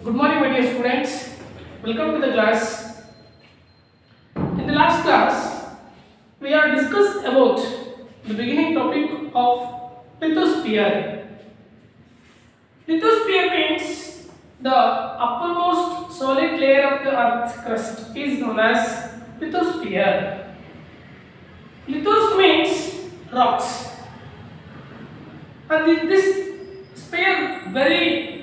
Good morning, my dear students. Welcome to the class. In the last class, we are discussed about the beginning topic of lithosphere. Lithosphere means the uppermost solid layer of the Earth crust is known as lithosphere. Lithos means rocks, and this sphere very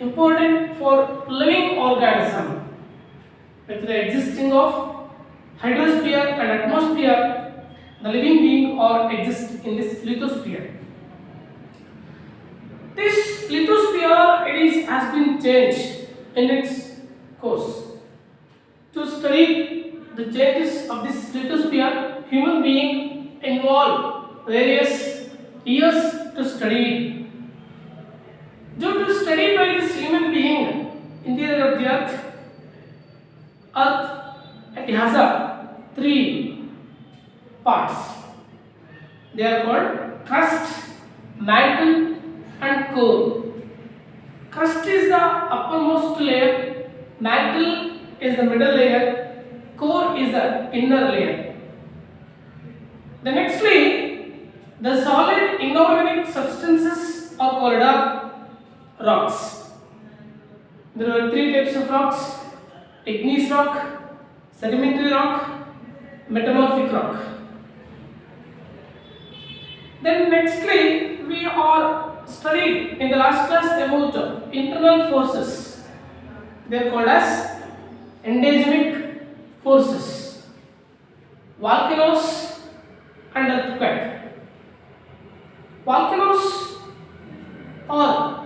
important for living organism. With the existing of hydrosphere and atmosphere, the living being or exist in this lithosphere. This lithosphere has been changed in its course. To study the changes of this lithosphere, human being involved various years to study it. Due to study by this human being, interior of the Earth it has three parts. They are called crust, mantle, and core. Crust is the uppermost layer, mantle is the middle layer, core is the inner layer. Then nextly, the solid inorganic substances are called rocks. There are three types of rocks: igneous rock, sedimentary rock, metamorphic rock. Then nextly, we are studied in the last class about internal forces. They are called as endogenic forces, volcanoes and earthquake. Volcanoes are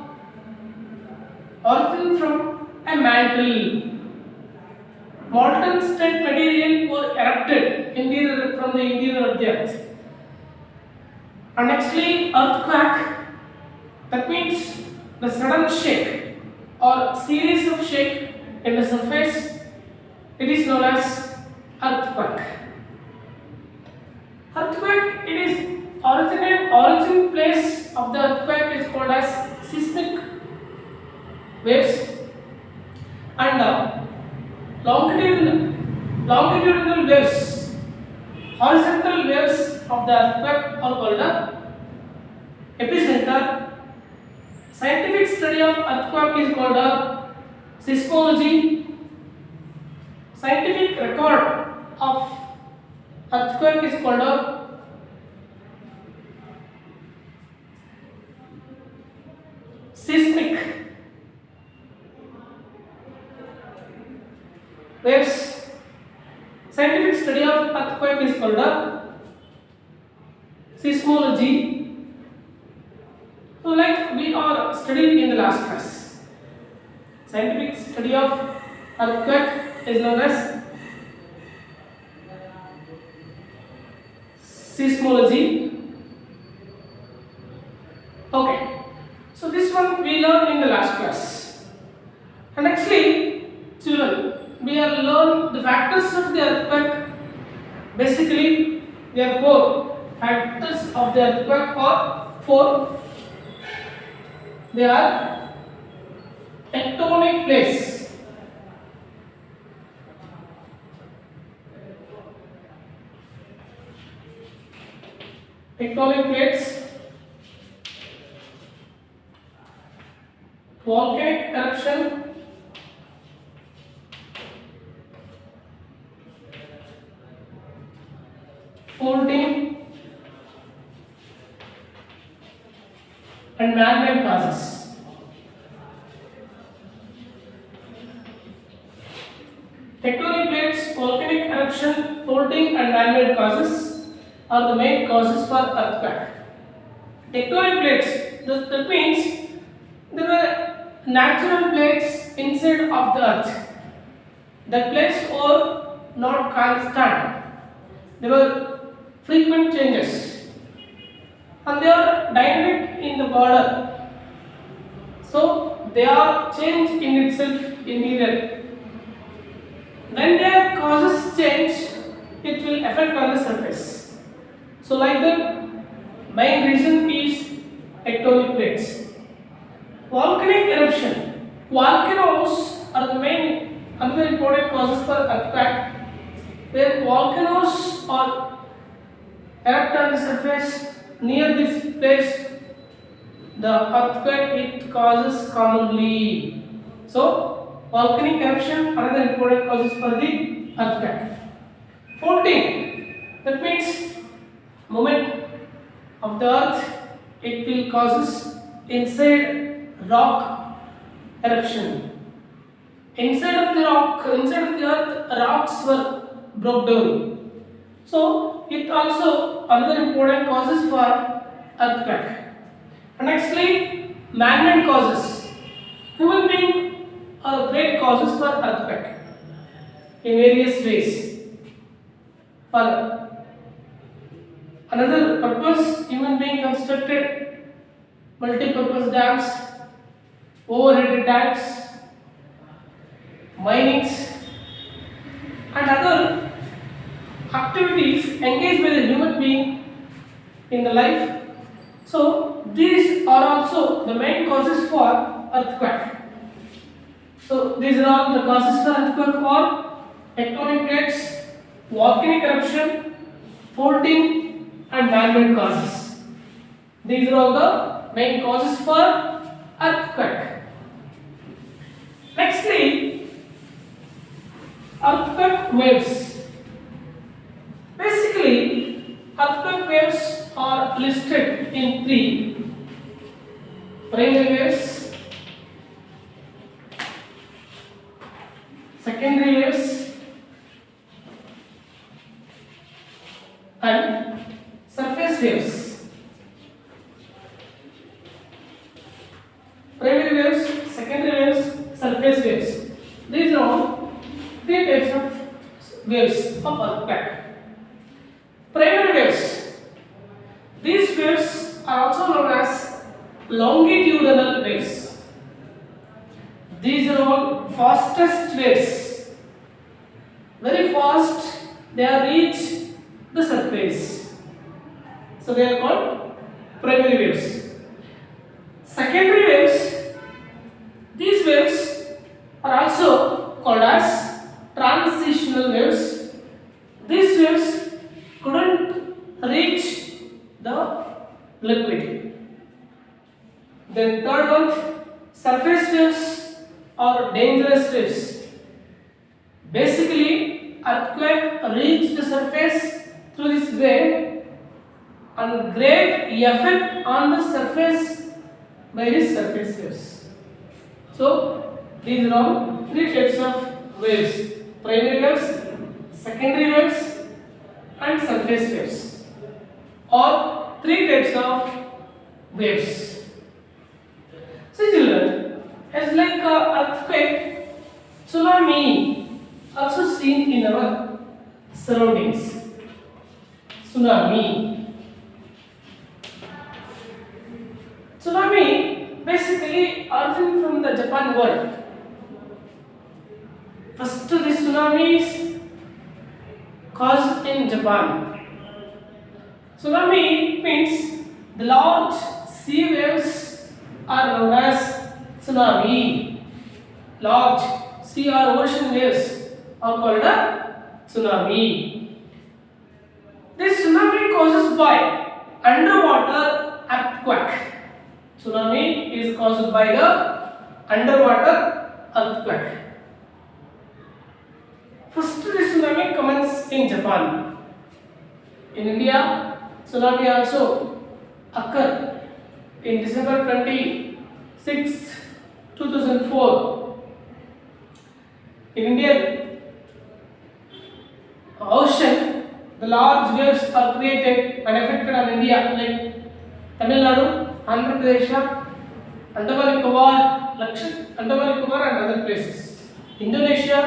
origin from a mantle. Molten state material were erupted from the interior of the earth. And nextly, earthquake, that means the sudden shake or series of shake in the surface, it is known as earthquake. Earthquake, it is origin place of the earthquake is called as seismic waves, and longitudinal waves, horizontal waves of the earthquake are called epicenter. Scientific study of earthquake is called seismology. Scientific record of earthquake is called seismic waves. Scientific study of earthquake is called seismology. So, like we are studying in the last class, scientific study of earthquake is known as seismology. Okay, so this one we learned in the last class, and actually, children, we have learned the factors of the earthquake. Basically, there are four factors of the earthquake, or four. They are tectonic plates, volcanic eruption, folding, and man-made causes. Tectonic plates, volcanic eruption, folding, and man-made causes are the main causes for earthquake. Tectonic plates, that means there were natural plates inside of the earth. The plates were not constant. There were frequent changes, and they are dynamic in the border. So they are changed in itself interior. When their causes change, it will affect on the surface. So like the main reason is tectonic plates. Volcanic eruption. Volcanoes are the main another important causes for earthquake. Where volcanoes are erupt on the surface near this place, the earthquake it causes commonly. So, volcanic eruption another important causes for the earthquake. 14. That means movement of the earth it will causes inside rock eruption. Inside of the rock, inside of the earth, rocks were broke down. So it also another important causes for earthquake. And nextly, man-made causes. Human beings are great causes for earthquake in various ways. For another purpose, human being constructed multi-purpose dams, overhead dams, minings, and other activities engaged by the human being in the life. So these are also the main causes for earthquake. So these are all the causes for earthquake or tectonic plates, volcanic eruption, faulting, and man-made causes. These are all the main causes for earthquake. Nextly, earthquake waves. Basically, earthquake waves are listed in three: primary waves, secondary waves, and surface waves. Primary waves, secondary waves, surface waves. These are all three types of waves of earthquake. Primary waves. These waves are also known as longitudinal waves. These are all fastest waves. Very fast they are reach the surface. So they are called primary waves. Secondary waves. These waves are also called as transitional waves. These waves couldn't reach the liquid. Then third one, surface waves or dangerous waves. Basically, earthquake reach the surface through this wave and great effect on the surface by these surface waves. So these are all three types of waves: primary waves, secondary waves, and surface waves, or three types of waves. So children, as like earthquake, tsunami also seen in our surroundings. Tsunami. Tsunami basically origin from the Japan world. First, the tsunamis caused in Japan. Tsunami means the large sea waves are known as tsunami. Large sea or ocean waves are called a tsunami. This tsunami causes by underwater earthquake. Tsunami is caused by the underwater earthquake. First, the tsunami commences in Japan. In India, tsunami also occurred in December 26, 2004. In Indian Ocean, the large waves are created and affected on India, like Tamil Nadu, Andhra Pradesh, Andaman Nicobar and other places. Indonesia,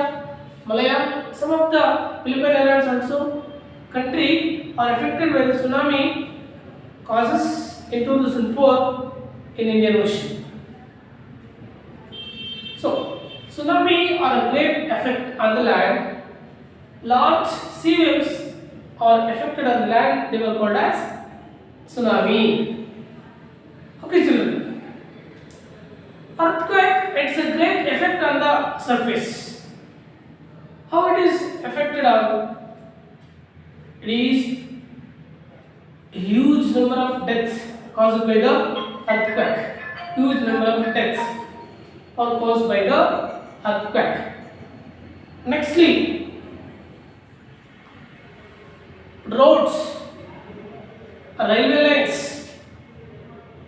Malaya, some of the Philippine Islands also country are affected by the tsunami causes in 2004 in Indian Ocean. So, tsunami are a great effect on the land. Large sea waves are affected on the land, they were called as tsunami. Okay children, earthquake, it's a great effect on the surface. How it is affected on? It is a huge number of deaths caused by the earthquake. Huge number of deaths are caused by the earthquake. Nextly, roads, railway lines,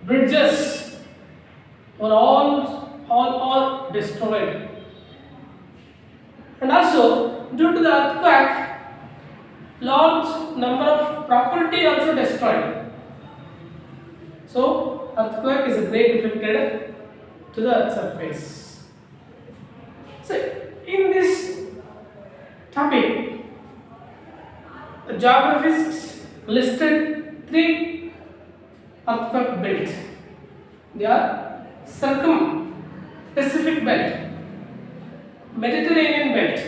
bridges were all destroyed. And also, due to the earthquake, large number of property also destroyed. So, earthquake is a great affected to the earth surface. So, in this topic, the geographists listed 3 earthquake belts. They are circum-Pacific belt, Mediterranean belt,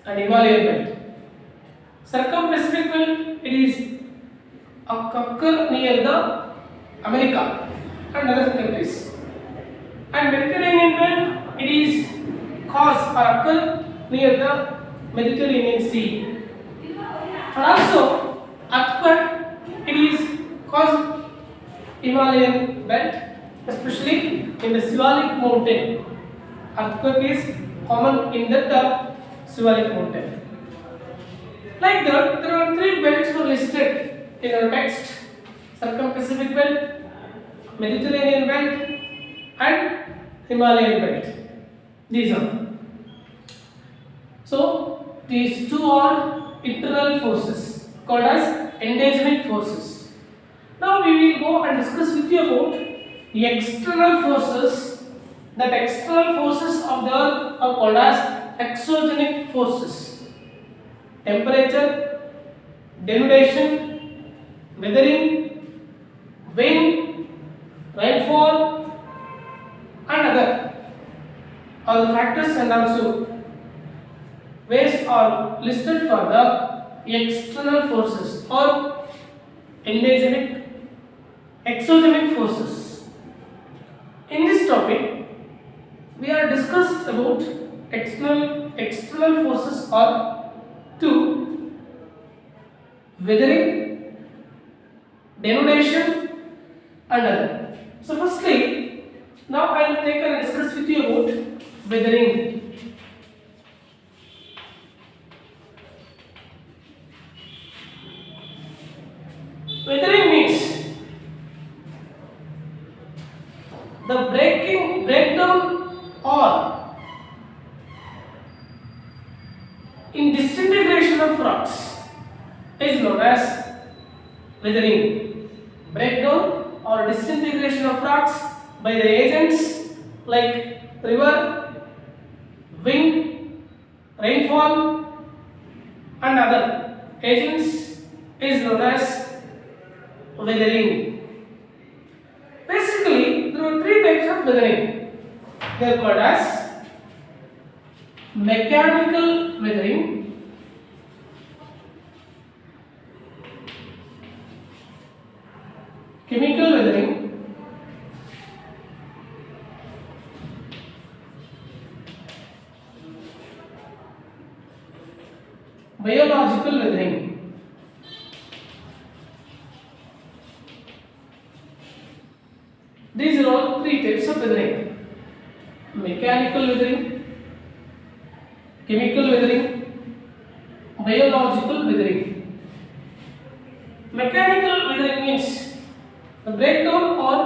and Himalayan belt. Circum-Pacific belt, it is occur near the America and other countries. And Mediterranean belt, it is cause or occur near the Mediterranean Sea. And also, earthquake, it is caused Himalayan belt, especially in the Sivalik mountain. Earthquake is common in the Sivalik mountain. Like that, there are 3 belts were listed in our text: Circum-Pacific belt, Mediterranean belt, and Himalayan belt. These are. So, these 2 are internal forces called as endogenic forces. Now we will go and discuss with you about the external forces. That external forces of the earth are called as exogenic forces. Temperature, denudation, weathering, wind, rainfall, and other all the factors and also ways are listed for the external forces or endogenic, exogenic forces. In this topic, we are discussed about external forces are 2: weathering, denudation, and other. So, firstly, now I will take and discuss with you about weathering. Weathering means the breakdown or in disintegration of rocks is known as weathering. Breakdown or disintegration of rocks by the agents like river, wind, rainfall, and other agents is known as weathering. Basically, there are 3 types of weathering. They are called as mechanical weathering, chemical weathering, biological weathering. These are all 3 types of weathering: mechanical weathering, chemical weathering, biological weathering. Mechanical weathering means the breakdown or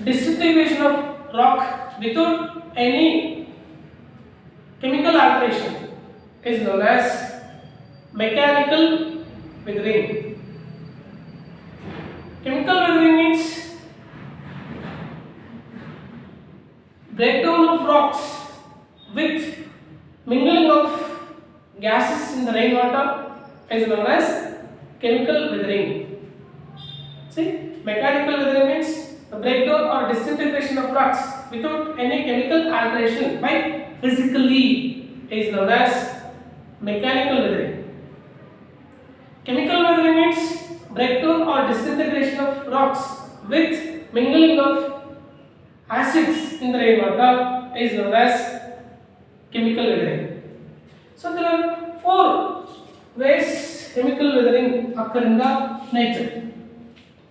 disintegration of rock without any chemical alteration is known as mechanical weathering. Chemical weathering means breakdown of rocks with mingling of gases in the rainwater is known as chemical weathering. See, mechanical weathering means the breakdown or disintegration of rocks without any chemical alteration by physically is known as mechanical weathering. Chemical weathering means breakdown or disintegration of rocks with mingling of acids in the rainwater is known as chemical weathering. So there are four ways chemical weathering occur in the nature.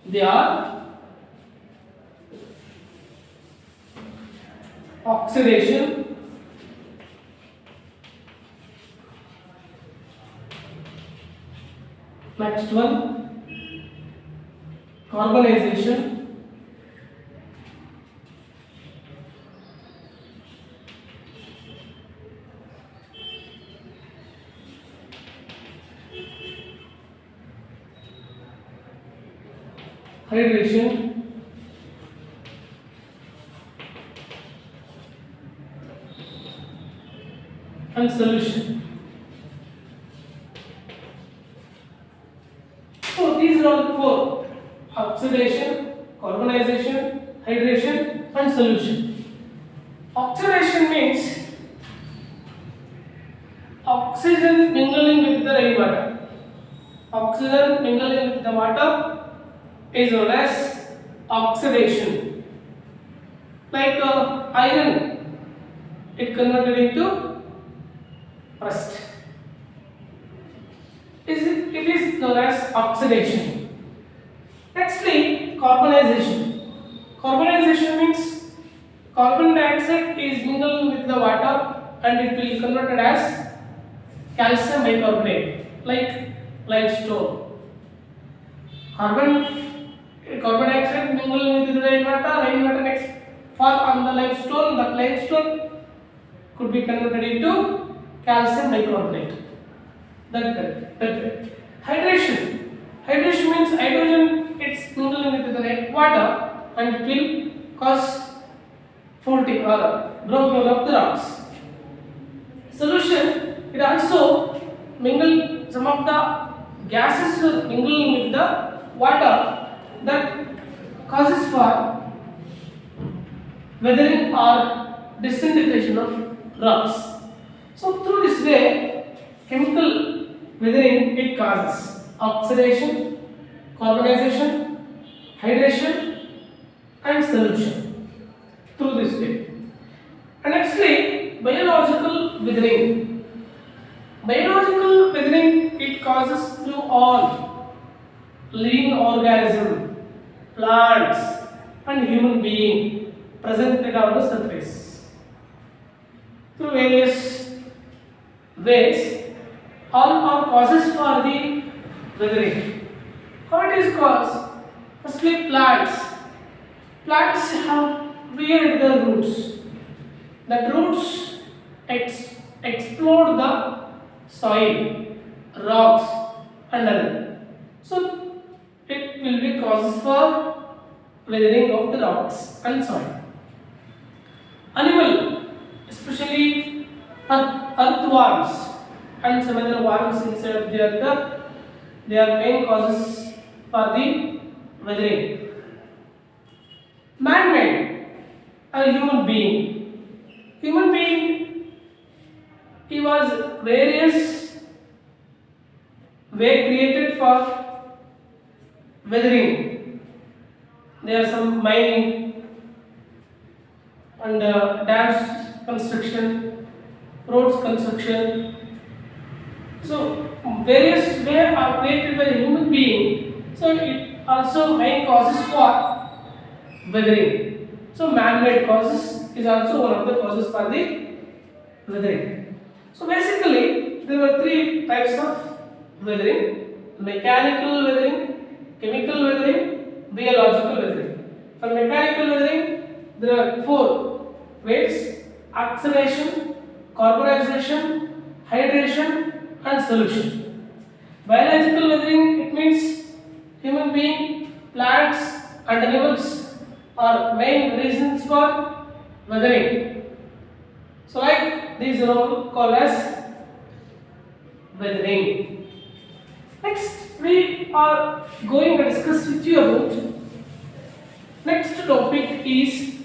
They are oxidation, next one carbonization, hydration, and solution. So these are all the four: oxidation, carbonization, hydration, and solution. Oxidation means oxygen mingling with the rainwater. Oxygen mingling with the water is known as oxidation. Like iron, it converted into rust. It is known as oxidation. Nextly, carbonization. Carbonization means carbon dioxide is mingled with the water and it will be converted as calcium bicarbonate, like limestone. Carbon dioxide mingled with the rainwater next fall on the limestone. That limestone could be converted into calcium bicarbonate. That's it. Hydration. Hydration means hydrogen it's mingled with the water and it will cause faulting or breakdown of the rocks. Solution, it also mingle some of the gases mingling with the water that causes for weathering or disintegration of rocks. So through this way, chemical weathering it causes oxidation, carbonization, hydration, and solution through this way. And nextly, biological weathering. Biological weathering it causes through all living organism, plants, and human being presented on the surface. Through various ways, all are causes for the weathering. How it is caused? Firstly, plants. Plants have reared their roots. The roots explode the soil, rocks, and other. So it will be causes for weathering of the rocks and soil. Animal, especially earthworms and some other worms inside of the earth, they are main causes for the weathering. Man-made, a human being. Human being, he was various way created for weathering. There are some mining and dams construction, roads construction. So various way are created by a human being. So it also main causes for weathering. So man-made causes is also one of the causes for the weathering. So basically there were three types of weathering: mechanical weathering, chemical weathering, biological weathering. For mechanical weathering there are four ways: oxidation, carbonization, hydration, and solution. Biological weathering it means human being, plants, and animals are main reasons for weathering. So like these are all called as weathering. Next we are going to discuss with you about next topic is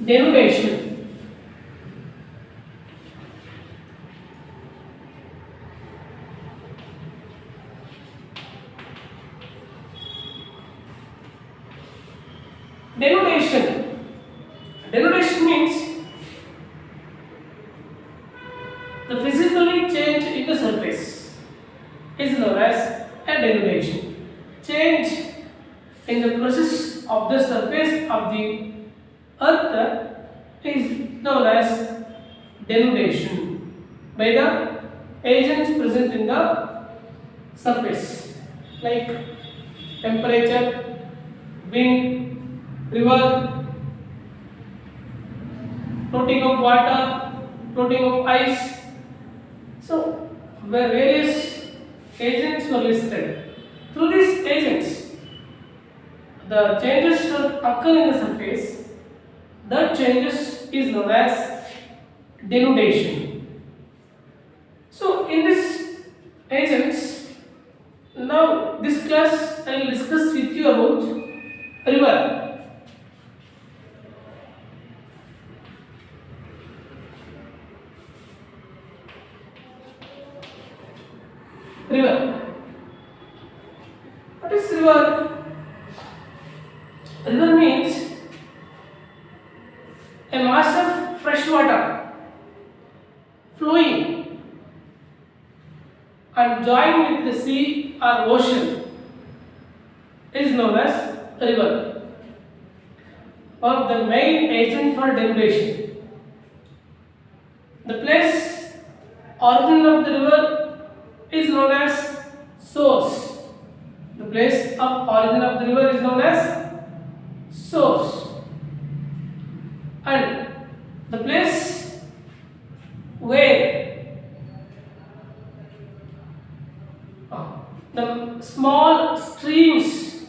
derivation. Denudation. Denudation means the physically change in the surface is known as a denudation. Change in the process of the surface of the earth is known as denudation by the agents present in the surface like temperature, wind, river, floating of water, floating of ice. So, where various agents were listed. Through these agents, the changes that occur in the surface, that changes is known as denudation. So, in this agents, now this class I will discuss with you about river. River. What is river? River means a mass of fresh water flowing and joined with the sea or ocean is known as river, or the main agent for denudation. The place origin of the river is known as source. The place of origin of the river is known as source, and the place where the small streams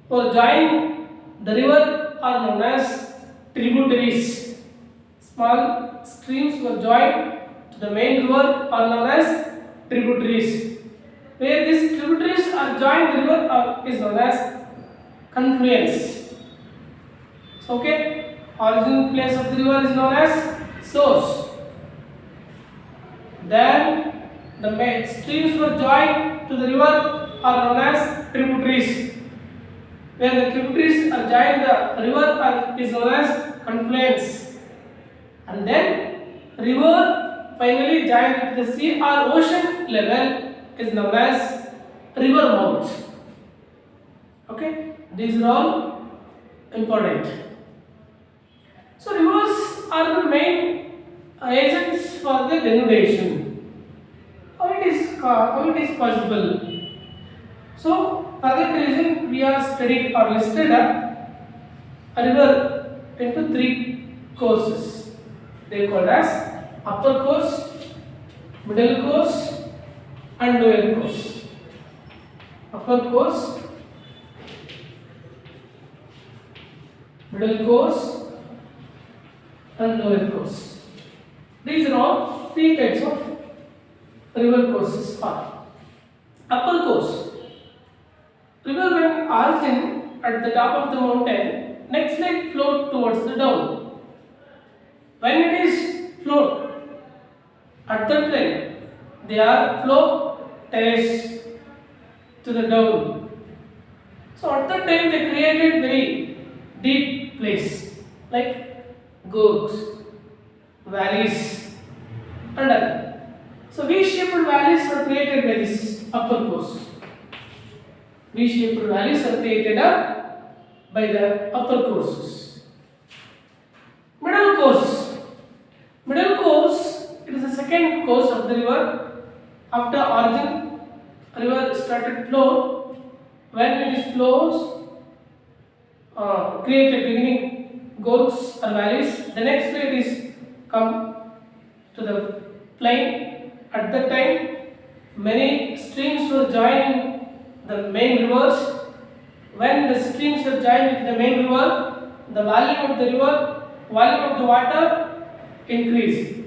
who join the river are known as tributaries. Small streams were joined to the main river are known as tributaries. Where these tributaries are joined the river is known as confluence. So, okay, origin place of the river is known as source. Then the main streams were joined to the river are known as tributaries. Where the tributaries are joined the river is known as confluence. And then river finally joined with the sea or ocean level is known as river mouth. Okay, these are all important. So rivers are the main agents for the denudation. How it is possible? So for that reason we are studied or listed a river into three courses. They are called as upper course, middle course, and lower course. Upper course, middle course, and lower course. These are all three types of river courses are. Upper course. River when origin at the top of the mountain, next leg flow towards the down. When it is flowed at that time, they are flow terrace to the down. So at that time they created very deep place like gorges, valleys, and other. So V-shaped valleys are created by this upper course. V-shaped valleys are created by the upper courses. Middle course. Middle course, it is the second course of the river. After origin, river started flow. When it is flows, create a beginning gorges or valleys. The next way it is come to the plain. At that time, many streams were joined the main rivers. When the streams are joined with the main river, the volume of the river, volume of the water increased.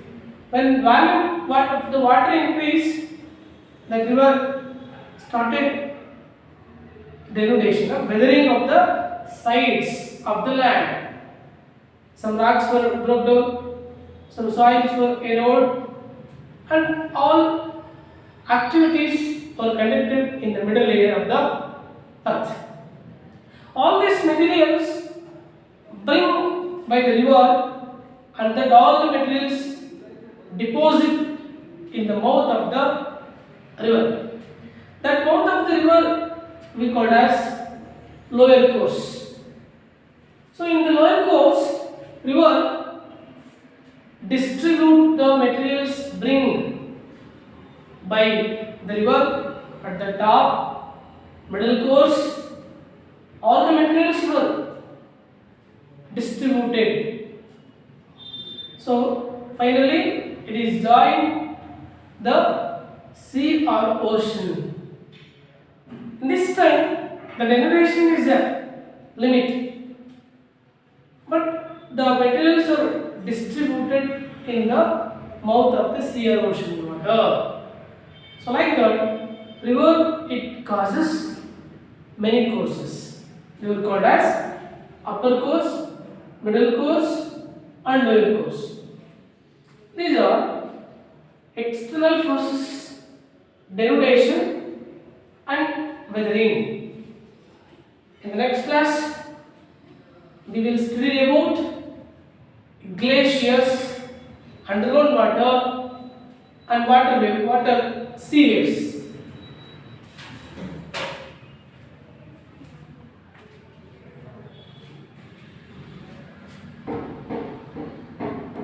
When volume of the water increased, the river started denudation, weathering of the sides of the land. Some rocks were broke down, some soils were eroded, and all activities were conducted in the middle layer of the earth. All these materials by the river, and that all the materials deposit in the mouth of the river. That mouth of the river we call as lower course. So in the lower course, river distribute the materials bring by the river at the top, middle course, all the materials were distributed. So finally it is joined the sea or ocean. In this time the denudation is a limit, but the materials are distributed in the mouth of the sea or ocean water. So like that, river it causes many courses. River called as upper course, middle course, and lower course. These are external forces, denudation and weathering. In the next class, we will study about glaciers, underground water, and water sea waves.